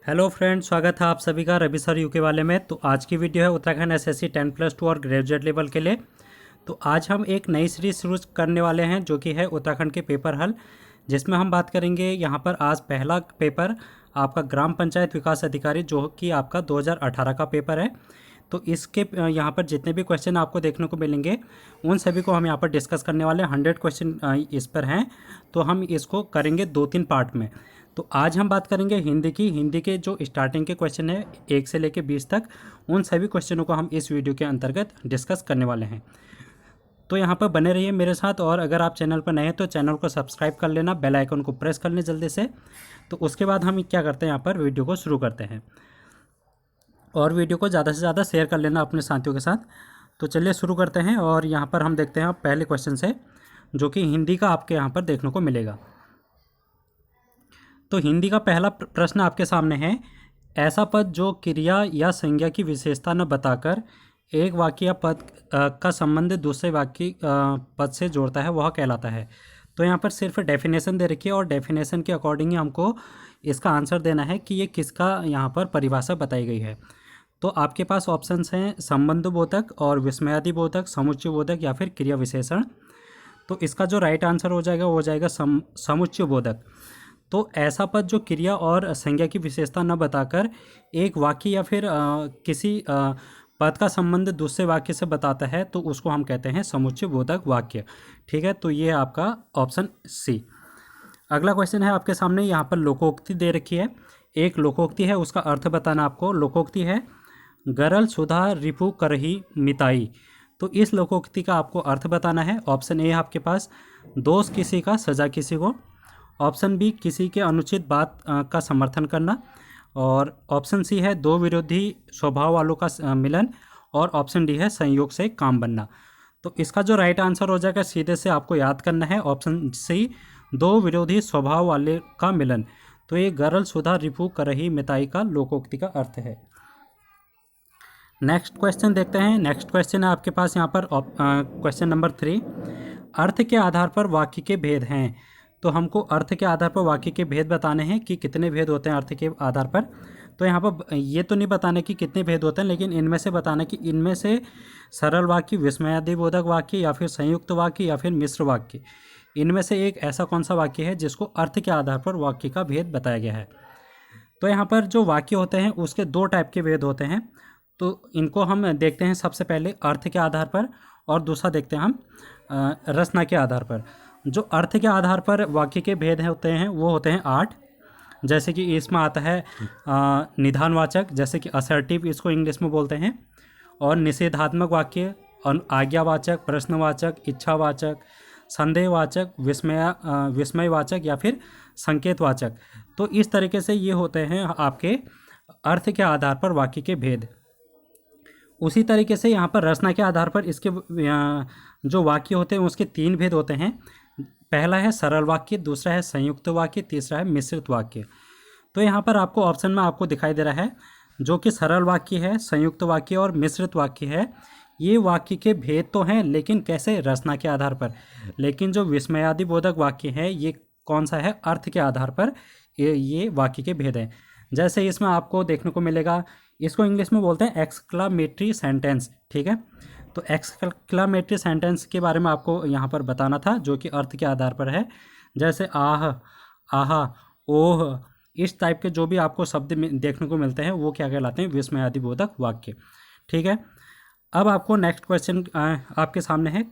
Hello friends, स्वागत है आप सभी का रवि सर यूके वाले में। तो आज की वीडियो है उत्तराखंड एसएससी 10+2 और ग्रेजुएट लेवल के लिए। तो आज हम एक नई सीरीज शुरू करने वाले हैं जो कि है उत्तराखंड के पेपर हल, जिसमें हम बात करेंगे यहाँ पर आज पहला पेपर आपका ग्राम पंचायत विकास अधिकारी, जो कि आपका 2018 का पेपर है। तो इसके यहाँ पर जितने भी क्वेश्चन आपको देखने को मिलेंगे उन सभी को हम यहाँ पर डिस्कस करने वाले हैं। 100 क्वेश्चन इस पर हैं, तो हम इसको करेंगे 2-3 पार्ट में। तो आज हम बात करेंगे हिंदी के जो स्टार्टिंग के क्वेश्चन है 1 से लेकर 20 तक, उन सभी क्वेश्चनों को हम इस वीडियो के अंतर्गत डिस्कस करने वाले हैं। तो यहाँ पर बने रहिए मेरे साथ, और अगर आप चैनल पर नए हैं तो चैनल को सब्सक्राइब कर लेना, बेल आइकन को प्रेस कर लें जल्दी से। तो उसके बाद हम क्या करते हैं, यहाँ पर वीडियो को शुरू करते हैं, और वीडियो को ज़्यादा से ज़्यादा शेयर कर लेना अपने साथियों के साथ। तो चलिए शुरू करते हैं, और यहाँ पर हम देखते हैं पहले क्वेश्चन से, जो कि हिंदी का आपके यहाँ पर देखने को मिलेगा। तो हिंदी का पहला प्रश्न आपके सामने है, ऐसा पद जो क्रिया या संज्ञा की विशेषता न बताकर एक वाक्य या पद का संबंध दूसरे वाक्य पद से जोड़ता है, वह कहलाता है। तो यहाँ पर सिर्फ डेफिनेशन दे रखी है, और डेफिनेशन के अकॉर्डिंग ही हमको इसका आंसर देना है कि ये किसका यहाँ पर परिभाषा बताई गई है। तो आपके पास ऑप्शंस हैं संबंध बोधक और विस्मयादि बोधक, समुच्चय बोधक या फिर क्रिया विशेषण। तो इसका जो राइट आंसर हो जाएगा वो हो जाएगा समुच्चय बोधक। तो ऐसा पद जो क्रिया और संज्ञा की विशेषता न बताकर एक वाक्य या फिर किसी पद का संबंध दूसरे वाक्य से बताता है, तो उसको हम कहते हैं समुच्चय बोधक वाक्य। ठीक है, तो ये आपका ऑप्शन सी। अगला क्वेश्चन है आपके सामने, यहाँ पर लोकोक्ति दे रखी है। एक लोकोक्ति है, उसका अर्थ बताना आपको। लोकोक्ति है गरल सुधा रिपु करही मिताई। तो इस लोकोक्ति का आपको अर्थ बताना है। ऑप्शन ए है आपके पास, दोष किसी का सजा किसी को। ऑप्शन बी, किसी के अनुचित बात का समर्थन करना। और ऑप्शन सी है दो विरोधी स्वभाव वालों का मिलन। और ऑप्शन डी है संयोग से काम बनना। तो इसका जो राइट आंसर हो जाएगा, सीधे से आपको याद करना है ऑप्शन सी, दो विरोधी स्वभाव वाले का मिलन। तो ये गरल सुधा रिपु करही मिताई का लोकोक्ति का अर्थ है। नेक्स्ट क्वेश्चन देखते हैं। नेक्स्ट क्वेश्चन है आपके पास यहाँ पर क्वेश्चन नंबर 3, अर्थ के आधार पर वाक्य के भेद हैं। तो हमको अर्थ के आधार पर वाक्य के भेद बताने हैं कि कितने भेद होते हैं अर्थ के आधार पर। तो यहाँ पर ये तो नहीं बताने कि कितने भेद होते हैं, लेकिन इनमें से बताना कि इनमें से सरल वाक्य, विस्मयादि बोधक वाक्य, या फिर संयुक्त वाक्य, या फिर मिश्र वाक्य, इनमें से एक ऐसा कौन सा वाक्य है जिसको अर्थ के आधार पर वाक्य का भेद बताया गया है। तो यहाँ पर जो वाक्य होते हैं उसके 2 टाइप के भेद होते हैं। तो इनको हम देखते हैं, सबसे पहले अर्थ के आधार पर, और दूसरा देखते हैं हम रचना के आधार पर। जो अर्थ के आधार पर वाक्य के भेद होते हैं वो होते हैं 8। जैसे कि इसमें आता है निधानवाचक, जैसे कि असर्टिव इसको इंग्लिश में बोलते हैं, और निषेधात्मक वाक्य, आज्ञावाचक, प्रश्नवाचक, इच्छावाचक, संदेहवाचक, विस्मयवाचक, या फिर संकेतवाचक। तो इस तरीके से ये होते हैं आपके अर्थ के आधार पर वाक्य के भेद। उसी तरीके से यहाँ पर रचना के आधार पर इसके जो वाक्य होते हैं उसके 3 भेद होते हैं। पहला है सरल वाक्य, दूसरा है संयुक्त वाक्य, तीसरा है मिश्रित वाक्य। तो यहाँ पर आपको ऑप्शन में आपको दिखाई दे रहा है जो कि सरल वाक्य है, संयुक्त वाक्य और मिश्रित वाक्य है। ये वाक्य के भेद तो हैं, लेकिन कैसे? रचना के आधार पर। लेकिन जो विस्मयादि बोधक वाक्य है ये कौन सा है? अर्थ के आधार पर ये वाक्य के भेद हैं। जैसे इसमें आपको देखने को मिलेगा, इसको इंग्लिश में बोलते हैं एक्सक्लामेटरी सेंटेंस। ठीक है, तो एक्सक्लामेटरी सेंटेंस के बारे में आपको यहाँ पर बताना था, जो कि अर्थ के आधार पर है। जैसे आह, आहा, ओह, इस टाइप के जो भी आपको शब्द देखने को मिलते हैं वो क्या कहलाते हैं? विस्मयादि बोधक वाक्य। ठीक है, अब आपको नेक्स्ट क्वेश्चन आपके सामने है,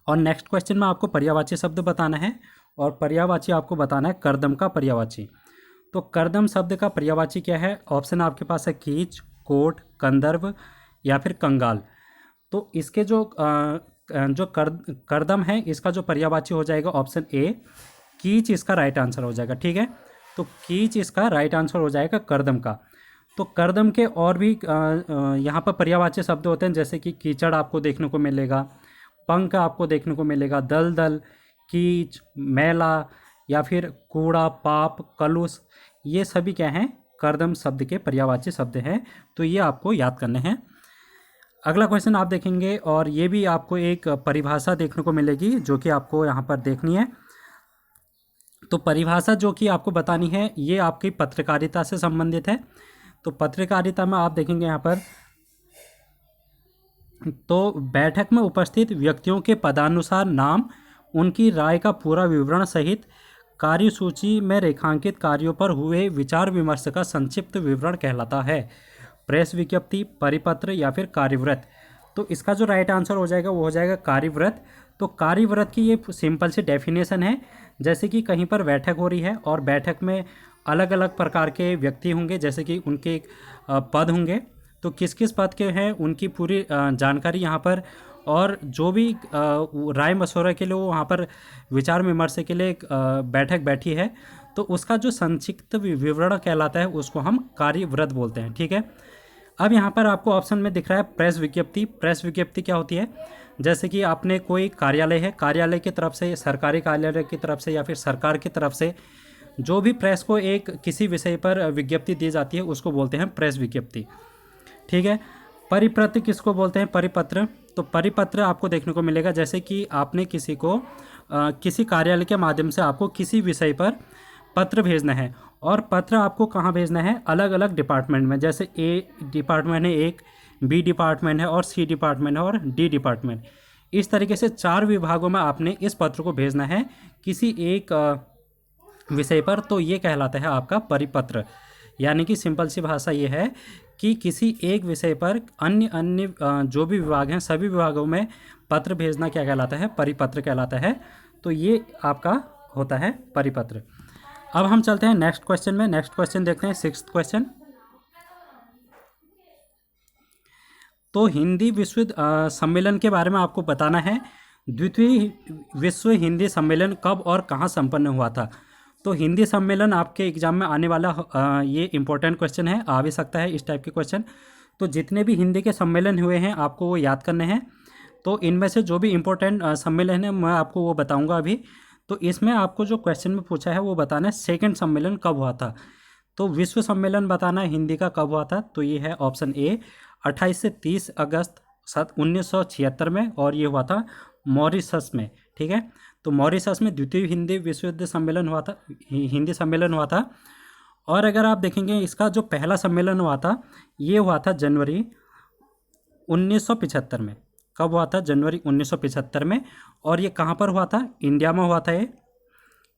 और नेक्स्ट क्वेश्चन में आपको पर्यायवाची शब्द बताना है, और पर्यायवाची आपको बताना है कर्दम का पर्यायवाची। तो कर्दम शब्द का पर्यायवाची क्या है? ऑप्शन आपके पास है कीच, कोट, कंदर्व, या फिर कंगाल। तो इसके जो कर्दम है, इसका जो पर्यायवाची हो जाएगा ऑप्शन ए, कीच इसका राइट आंसर हो जाएगा। ठीक है, तो कीच इसका राइट आंसर हो जाएगा कर्दम का। तो कर्दम के और भी यहाँ पर पर्यायवाची शब्द होते हैं, जैसे कि कीचड़ आपको देखने को मिलेगा, पंख आपको देखने को मिलेगा, दलदल, कीच, मैला, या फिर कूड़ा, पाप, कलुष, ये सभी क्या हैं? कर्दम शब्द के पर्यायवाची शब्द हैं। तो ये आपको याद करने हैं। अगला क्वेश्चन आप देखेंगे, और ये भी आपको एक परिभाषा देखने को मिलेगी जो कि आपको यहाँ पर देखनी है। तो परिभाषा जो कि आपको बतानी है ये आपकी पत्रकारिता से संबंधित है। तो पत्रकारिता में आप देखेंगे यहाँ पर, तो बैठक में उपस्थित व्यक्तियों के पदानुसार नाम, उनकी राय का पूरा विवरण सहित कार्यसूची में रेखांकित कार्यों पर हुए विचार विमर्श का संक्षिप्त विवरण कहलाता है प्रेस विज्ञप्ति, परिपत्र या फिर कार्यव्रत। तो इसका जो राइट आंसर हो जाएगा वो हो जाएगा कार्यव्रत। तो कार्यव्रत की ये सिंपल सी डेफिनेशन है, जैसे कि कहीं पर बैठक हो रही है और बैठक में अलग अलग प्रकार के व्यक्ति होंगे, जैसे कि उनके पद होंगे, तो किस किस पद के हैं उनकी पूरी जानकारी यहाँ पर, और जो भी राय मशवरा के लिए वो वहाँ पर विचार विमर्श के लिए एक बैठक बैठी है, तो उसका जो संक्षिप्त विवरण कहलाता है उसको हम कार्यव्रत बोलते हैं। ठीक है। अब यहाँ पर आपको ऑप्शन में दिख रहा है प्रेस विज्ञप्ति। प्रेस विज्ञप्ति क्या होती है, जैसे कि आपने कोई कार्यालय है, कार्यालय की तरफ से, सरकारी कार्यालय की तरफ से या फिर सरकार की तरफ से जो भी प्रेस को एक किसी विषय पर विज्ञप्ति दी जाती है उसको बोलते हैं प्रेस विज्ञप्ति। ठीक है। परिपत्र किसको बोलते हैं, परिपत्र। तो परिपत्र आपको देखने को मिलेगा जैसे कि आपने किसी को किसी कार्यालय के माध्यम से आपको किसी विषय पर पत्र भेजना है, और पत्र आपको कहाँ भेजना है, अलग अलग डिपार्टमेंट में, जैसे ए डिपार्टमेंट है एक, बी डिपार्टमेंट है और सी डिपार्टमेंट है और डी डिपार्टमेंट। इस तरीके से 4 विभागों में आपने इस पत्र को भेजना है किसी एक विषय पर, तो ये कहलाता है आपका परिपत्र। यानी कि सिंपल सी भाषा ये है कि किसी एक विषय पर अन्य अन्य जो भी विभाग हैं सभी विभागों में पत्र भेजना क्या कहलाता है, परिपत्र कहलाता है। तो ये आपका होता है परिपत्र। अब हम चलते हैं नेक्स्ट क्वेश्चन में। नेक्स्ट क्वेश्चन देखते हैं, 6th क्वेश्चन। तो हिंदी विश्व सम्मेलन के बारे में आपको बताना है। द्वितीय विश्व हिंदी सम्मेलन कब और कहाँ संपन्न हुआ था। तो हिंदी सम्मेलन आपके एग्जाम में आने वाला ये इंपॉर्टेंट क्वेश्चन है, आ भी सकता है इस टाइप के क्वेश्चन। तो जितने भी हिंदी के सम्मेलन हुए हैं आपको वो याद करने हैं। तो इनमें से जो भी इम्पोर्टेंट सम्मेलन है मैं आपको वो बताऊंगा अभी। तो इसमें आपको जो क्वेश्चन में पूछा है वो बताना है सेकंड सम्मेलन कब हुआ था। तो विश्व सम्मेलन बताना है हिंदी का कब हुआ था। तो ये है ऑप्शन ए 28 से 30 अगस्त 1976 में, और ये हुआ था मॉरिशस में। ठीक है। तो मॉरिशस में द्वितीय हिंदी विश्व सम्मेलन हुआ था, हिंदी सम्मेलन हुआ था। और अगर आप देखेंगे इसका जो पहला सम्मेलन हुआ था ये हुआ था जनवरी 1975 में। कब हुआ था, जनवरी 1975 में। और ये कहाँ पर हुआ था, इंडिया में हुआ था ये,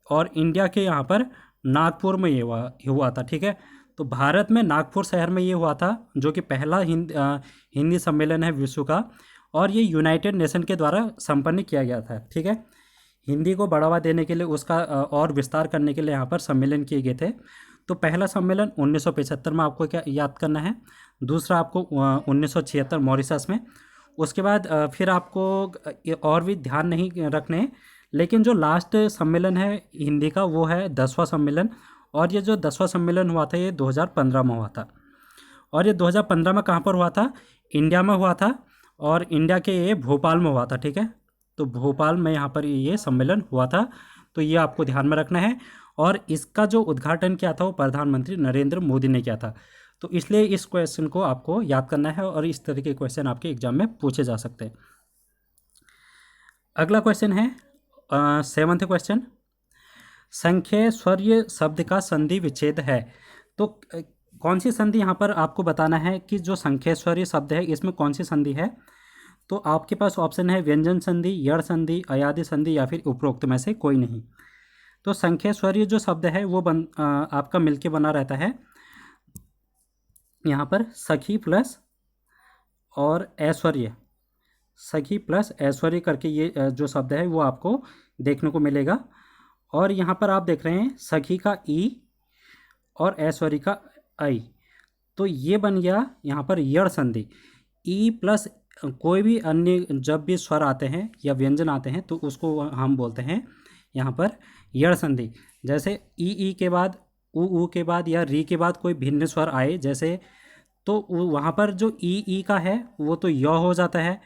और इंडिया के यहाँ पर नागपुर में ये हुआ था। ठीक है। तो भारत में नागपुर शहर में ये हुआ था, जो कि पहला हिंदी सम्मेलन है विश्व का, और ये यूनाइटेड नेशन के द्वारा संपन्न किया गया था। ठीक है। हिंदी को बढ़ावा देने के लिए, उसका और विस्तार करने के लिए यहाँ पर सम्मेलन किए गए थे। तो पहला सम्मेलन 1975 में आपको क्या याद करना है, दूसरा आपको 1976 मॉरिशस में। उसके बाद फिर आपको और भी ध्यान नहीं रखने, लेकिन जो लास्ट सम्मेलन है हिंदी का वो है 10वां सम्मेलन, और ये जो 10वां सम्मेलन हुआ था ये 2015 में हुआ था। और ये 2015 में कहाँ पर हुआ था, इंडिया में हुआ था, और इंडिया के ये भोपाल में हुआ था। ठीक है। तो भोपाल में यहाँ पर ये सम्मेलन हुआ था। तो ये आपको ध्यान में रखना है। और इसका जो उद्घाटन किया था वो प्रधानमंत्री नरेंद्र मोदी ने किया था। तो इसलिए इस क्वेश्चन को आपको याद करना है, और इस तरह के क्वेश्चन आपके एग्जाम में पूछे जा सकते हैं। अगला क्वेश्चन है 7th क्वेश्चन। संख्येश्वर्य शब्द का संधि विच्छेद है। तो कौन सी संधि यहाँ पर आपको बताना है कि जो संख्येश्वर्य शब्द है इसमें कौन सी संधि है। तो आपके पास ऑप्शन है व्यंजन संधि, यड़ संधि, अयादि संधि या फिर उपरोक्त में से कोई नहीं। तो संख्येश्वर्य जो शब्द है वो आपका मिलके बना रहता है यहाँ पर सखी प्लस और ऐश्वर्य, सखी प्लस ऐश्वर्य करके ये जो शब्द है वो आपको देखने को मिलेगा। और यहाँ पर आप देख रहे हैं सखी का ई और ऐश्वर्य का आई, तो ये बन गया यहाँ पर यड़ संधि। ई प्लस कोई भी अन्य जब भी स्वर आते हैं या व्यंजन आते हैं तो उसको हम बोलते हैं यहाँ पर यड़ संधि। जैसे ई के बाद ऊ के बाद या री के बाद कोई भिन्न स्वर आए जैसे, तो वहाँ पर जो ई का है वो तो य हो जाता है,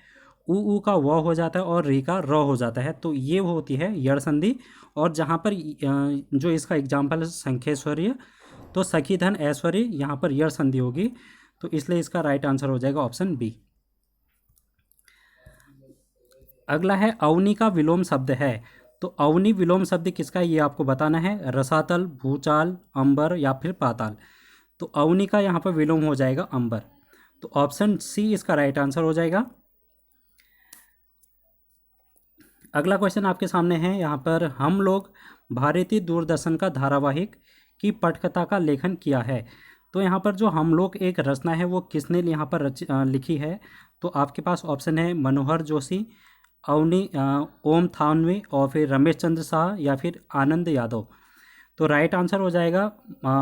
ऊ का व हो जाता है और री का र हो जाता है। तो ये होती है यड़ संधि। और जहाँ पर जो इसका एग्जाम्पल है संख्येश्वर्य, तो सखी धन ऐश्वर्य यहाँ पर यड़ संधि होगी। तो इसलिए इसका राइट आंसर हो जाएगा ऑप्शन बी। अगला है अवनी का विलोम शब्द है। तो अवनी विलोम शब्द किसका है ये आपको बताना है, रसातल, भूचाल, अंबर या फिर पाताल। तो अवनी का यहाँ पर विलोम हो जाएगा अंबर। तो ऑप्शन सी इसका राइट आंसर हो जाएगा। अगला क्वेश्चन आपके सामने है यहाँ पर, हम लोग भारतीय दूरदर्शन का धारावाहिक की पटकथा का लेखन किया है। तो यहाँ पर जो हम लोग एक रचना है वो किसने यहाँ पर लिखी है। तो आपके पास ऑप्शन है मनोहर जोशी, अवनी ओम थानवी और फिर रमेश चंद्र शाह या फिर आनंद यादव। तो राइट आंसर हो जाएगा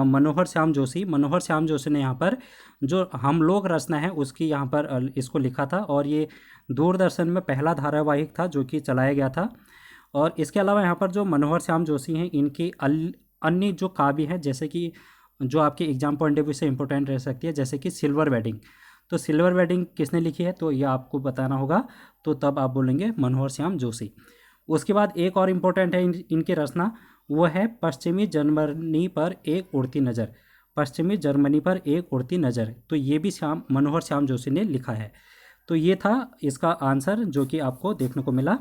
मनोहर श्याम जोशी। मनोहर श्याम जोशी ने यहाँ पर जो हम लोग रचना है उसकी यहाँ पर इसको लिखा था, और ये दूरदर्शन में पहला धारावाहिक था जो कि चलाया गया था। और इसके अलावा यहाँ पर जो मनोहर श्याम जोशी हैं इनकी अन्य जो काव्य हैं, जैसे कि जो आपके एग्जाम पॉइंट ऑफ व्यू से इंपॉर्टेंट रह सकती है, जैसे कि सिल्वर वेडिंग। तो सिल्वर वेडिंग किसने लिखी है तो ये आपको बताना होगा, तो तब आप बोलेंगे मनोहर श्याम जोशी। उसके बाद एक और इम्पोर्टेंट है इनकी रचना, वो है पश्चिमी जर्मनी पर एक उड़ती नज़र। पश्चिमी जर्मनी पर एक उड़ती नज़र, तो ये भी मनोहर श्याम जोशी ने लिखा है। तो ये था इसका आंसर जो कि आपको देखने को मिला।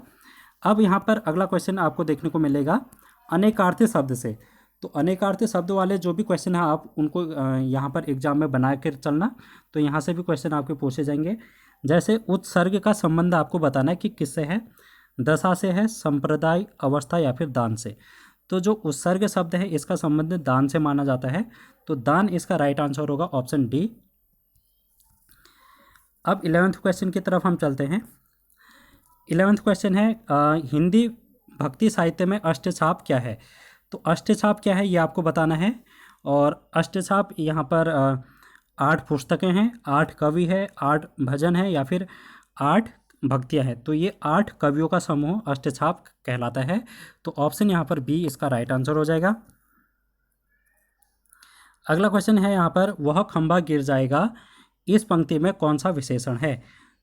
अब यहाँ पर अगला क्वेश्चन आपको देखने को मिलेगा अनेकार्थी शब्द से। तो अनेकार्थी शब्द वाले जो भी क्वेश्चन है आप उनको यहाँ पर एग्जाम में बना कर चलना, तो यहाँ से भी क्वेश्चन आपके पूछे जाएंगे। जैसे उत्सर्ग का संबंध आपको बताना है कि किससे है, दशा से है, संप्रदाय, अवस्था या फिर दान से। तो जो उत्सर्ग शब्द है इसका संबंध दान से माना जाता है, तो दान इसका राइट आंसर होगा ऑप्शन डी। अब 11th क्वेश्चन की तरफ हम चलते हैं। 11th क्वेश्चन है हिंदी भक्ति साहित्य में अष्टछाप क्या है। तो अष्टछाप क्या है ये आपको बताना है। और अष्टछाप यहाँ पर 8 पुस्तकें हैं, 8 कवि है, 8 भजन है या फिर 8 भक्तियाँ हैं। तो ये 8 कवियों का समूह अष्टछाप कहलाता है। तो ऑप्शन यहाँ पर बी इसका राइट आंसर हो जाएगा। अगला क्वेश्चन है यहाँ पर, वह खंभा गिर जाएगा इस पंक्ति में कौन सा विशेषण है।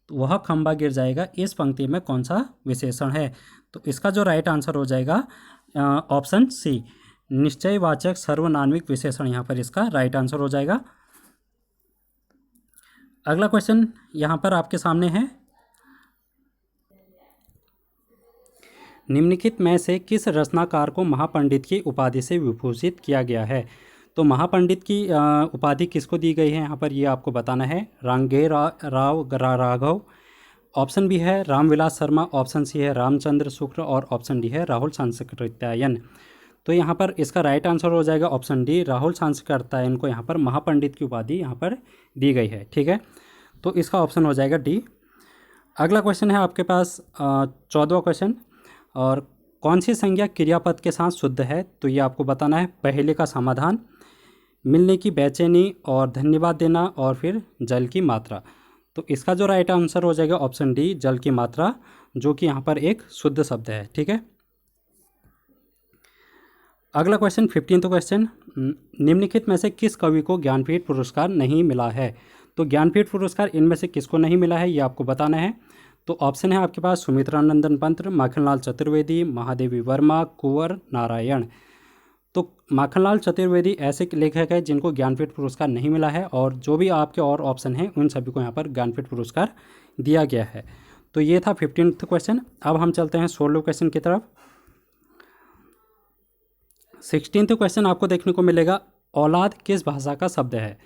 तो वह खंभा गिर जाएगा इस पंक्ति में कौन सा विशेषण है। तो इसका जो राइट आंसर हो जाएगा ऑप्शन सी, निश्चयवाचक सर्वनामविक विशेषण यहाँ पर इसका राइट आंसर हो जाएगा। अगला क्वेश्चन यहाँ पर आपके सामने है, निम्नलिखित में से किस रचनाकार को महापंडित की उपाधि से विभूषित किया गया है। तो महापंडित की उपाधि किसको दी गई है यहाँ पर ये आपको बताना है, रांगे राव राघव। ऑप्शन बी है रामविलास शर्मा, ऑप्शन सी है रामचंद्र शुक्ल और ऑप्शन डी है राहुल सांस्कृत्यायन। तो यहाँ पर इसका राइट आंसर हो जाएगा ऑप्शन डी, राहुल सांस्कृत्यायन को यहाँ पर महापंडित की उपाधि यहाँ पर दी गई है। ठीक है, तो इसका ऑप्शन हो जाएगा डी। अगला क्वेश्चन है आपके पास 14वां क्वेश्चन, और कौन सी संज्ञा क्रियापद के साथ शुद्ध है। तो ये आपको बताना है, पहले का समाधान, मिलने की बेचैनी और धन्यवाद देना और फिर जल की मात्रा। तो इसका जो राइट आंसर हो जाएगा ऑप्शन डी, जल की मात्रा, जो कि यहाँ पर एक शुद्ध शब्द है। ठीक है, अगला क्वेश्चन 15वां क्वेश्चन, निम्नलिखित में से किस कवि को ज्ञानपीठ पुरस्कार नहीं मिला है। तो ज्ञानपीठ पुरस्कार इनमें से किसको नहीं मिला है ये आपको बताना है। तो ऑप्शन है आपके पास सुमित्रानंदन पंत, माखनलाल चतुर्वेदी, महादेवी वर्मा, कुंवर नारायण। तो माखनलाल चतुर्वेदी ऐसे लेखक हैं जिनको ज्ञानपीठ पुरस्कार नहीं मिला है, और जो भी आपके और ऑप्शन हैं उन सभी को यहाँ पर ज्ञानपीठ पुरस्कार दिया गया है। तो ये था 15th क्वेश्चन। अब हम चलते हैं 16वें क्वेश्चन की तरफ। 16th क्वेश्चन आपको देखने को मिलेगा, औलाद किस भाषा का शब्द है।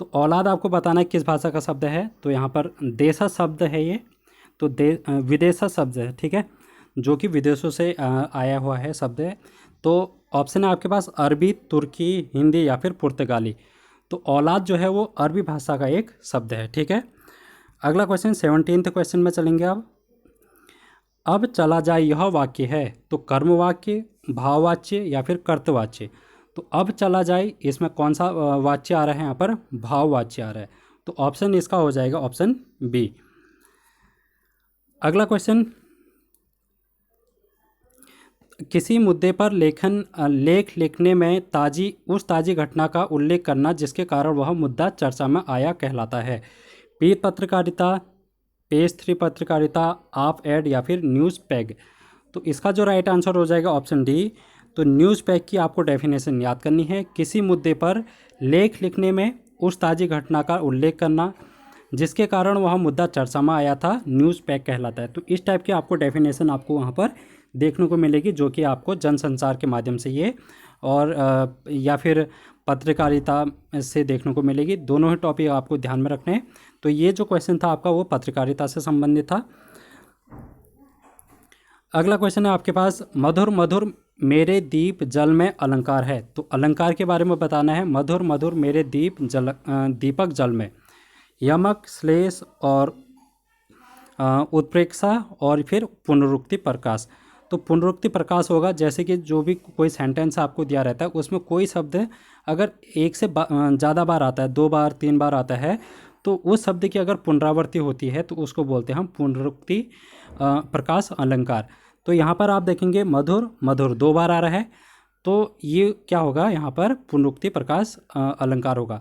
तो औलाद आपको बताना है किस भाषा का शब्द है। तो यहाँ पर देशज शब्द है ये, तो विदेशज शब्द है। ठीक है, जो कि विदेशों से आया हुआ है शब्द है। तो ऑप्शन है आपके पास अरबी, तुर्की, हिंदी या फिर पुर्तगाली। तो औलाद जो है वो अरबी भाषा का एक शब्द है। ठीक है, अगला क्वेश्चन 17th क्वेश्चन में चलेंगे। अब चला जाए यह वाक्य है, तो कर्मवाक्य, भाववाच्य या फिर कर्तवाच्य। तो अब चला जाए इसमें कौन सा वाच्य आ रहा है, यहाँ पर भाववाच्य आ रहा है। तो ऑप्शन इसका हो जाएगा ऑप्शन बी। अगला क्वेश्चन, किसी मुद्दे पर लेख लिखने में उस ताजी घटना का उल्लेख करना जिसके कारण वह मुद्दा चर्चा में आया कहलाता है। पीर पत्रकारिता, पेज 3 पत्रकारिता, आप एड या फिर न्यूज़ पैग। तो इसका जो राइट आंसर हो जाएगा ऑप्शन डी। तो न्यूज़ पैग की आपको डेफिनेशन याद करनी है, किसी मुद्दे पर लेख लिखने में उस ताजी घटना का उल्लेख करना जिसके कारण वह मुद्दा चर्चा में आया था, न्यूज़ पैग कहलाता है। तो इस टाइप की आपको डेफिनेशन आपको वहाँ पर देखने को मिलेगी, जो कि आपको जनसंचार के माध्यम से ये और या फिर पत्रकारिता से देखने को मिलेगी। दोनों ही टॉपिक आपको ध्यान में रखने हैं। तो ये जो क्वेश्चन था आपका वो पत्रकारिता से संबंधित था। अगला क्वेश्चन है आपके पास, मधुर मधुर मेरे दीप जल में अलंकार है। तो अलंकार के बारे में बताना है। मधुर मधुर मेरे दीपक जल में, यमक, श्लेष और उत्प्रेक्षा और फिर पुनरुक्ति प्रकाश। तो पुनरुक्ति प्रकाश होगा जैसे कि जो भी कोई सेंटेंस आपको दिया रहता है उसमें कोई शब्द अगर एक से ज़्यादा बार आता है, 2 बार 3 बार आता है, तो उस शब्द की अगर पुनरावृत्ति होती है तो उसको बोलते हैं हम पुनरुक्ति प्रकाश अलंकार। तो यहाँ पर आप देखेंगे मधुर मधुर 2 बार आ रहा है, तो ये क्या होगा, यहाँ पर पुनरुक्ति प्रकाश अलंकार होगा।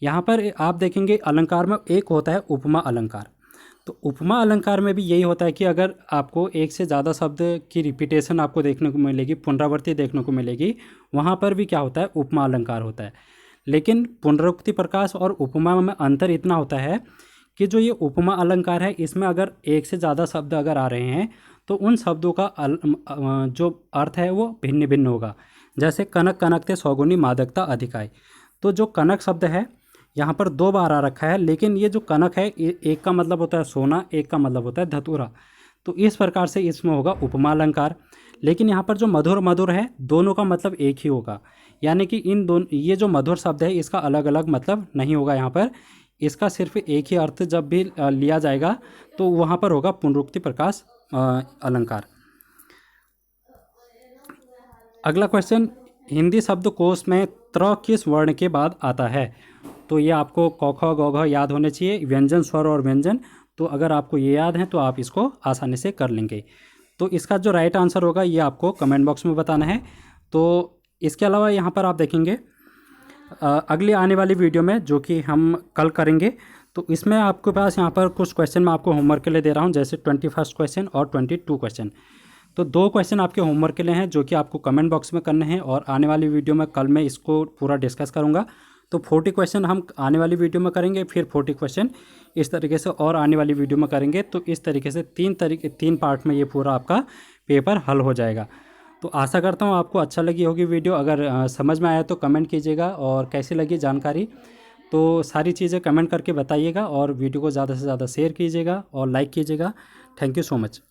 यहाँ पर आप देखेंगे अलंकार में एक होता है उपमा अलंकार। तो उपमा अलंकार में भी यही होता है कि अगर आपको एक से ज़्यादा शब्द की रिपीटेशन आपको देखने को मिलेगी, पुनरावृत्ति देखने को मिलेगी, वहाँ पर भी क्या होता है, उपमा अलंकार होता है। लेकिन पुनरुक्ति प्रकाश और उपमा में अंतर इतना होता है कि जो ये उपमा अलंकार है इसमें अगर एक से ज़्यादा शब्द अगर आ रहे हैं तो उन शब्दों का जो अर्थ है वो भिन्न भिन्न होगा। जैसे कनक कनकते सौगुनी मादकता अधिकाई। तो जो कनक शब्द है यहाँ पर 2 बार आ रखा है, लेकिन ये जो कनक है एक का मतलब होता है सोना, एक का मतलब होता है धतूरा। तो इस प्रकार से इसमें होगा उपमा अलंकार। लेकिन यहाँ पर जो मधुर मधुर है दोनों का मतलब एक ही होगा, यानी कि इन दोनों ये जो मधुर शब्द है इसका अलग अलग मतलब नहीं होगा। यहाँ पर इसका सिर्फ एक ही अर्थ जब भी लिया जाएगा तो वहाँ पर होगा पुनरुक्ति प्रकाश अलंकार। अगला क्वेश्चन, हिंदी शब्दकोश में त्र किस वर्ण के बाद आता है। तो ये आपको क ख ग घ याद होने चाहिए, व्यंजन स्वर और व्यंजन। तो अगर आपको ये याद है तो आप इसको आसानी से कर लेंगे। तो इसका जो राइट आंसर होगा ये आपको कमेंट बॉक्स में बताना है। तो इसके अलावा यहाँ पर आप देखेंगे अगली आने वाली वीडियो में जो कि हम कल करेंगे, तो इसमें आपके पास यहाँ पर कुछ क्वेश्चन मैं आपको होमवर्क के लिए दे रहा हूँ, जैसे 21 क्वेश्चन और 22 क्वेश्चन। तो 2 क्वेश्चन आपके होमवर्क के लिए हैं जो कि आपको कमेंट बॉक्स में करने हैं, और आने वाली वीडियो में कल मैं इसको पूरा डिस्कस करूँगा। तो 40 क्वेश्चन हम आने वाली वीडियो में करेंगे, फिर 40 क्वेश्चन इस तरीके से और आने वाली वीडियो में करेंगे। तो इस तरीके से 3 पार्ट में ये पूरा आपका पेपर हल हो जाएगा। तो आशा करता हूँ आपको अच्छा लगी होगी वीडियो। अगर समझ में आया तो कमेंट कीजिएगा, और कैसी लगी जानकारी तो सारी चीज़ें कमेंट करके बताइएगा, और वीडियो को ज़्यादा से ज़्यादा शेयर कीजिएगा और लाइक कीजिएगा। Thank you so much.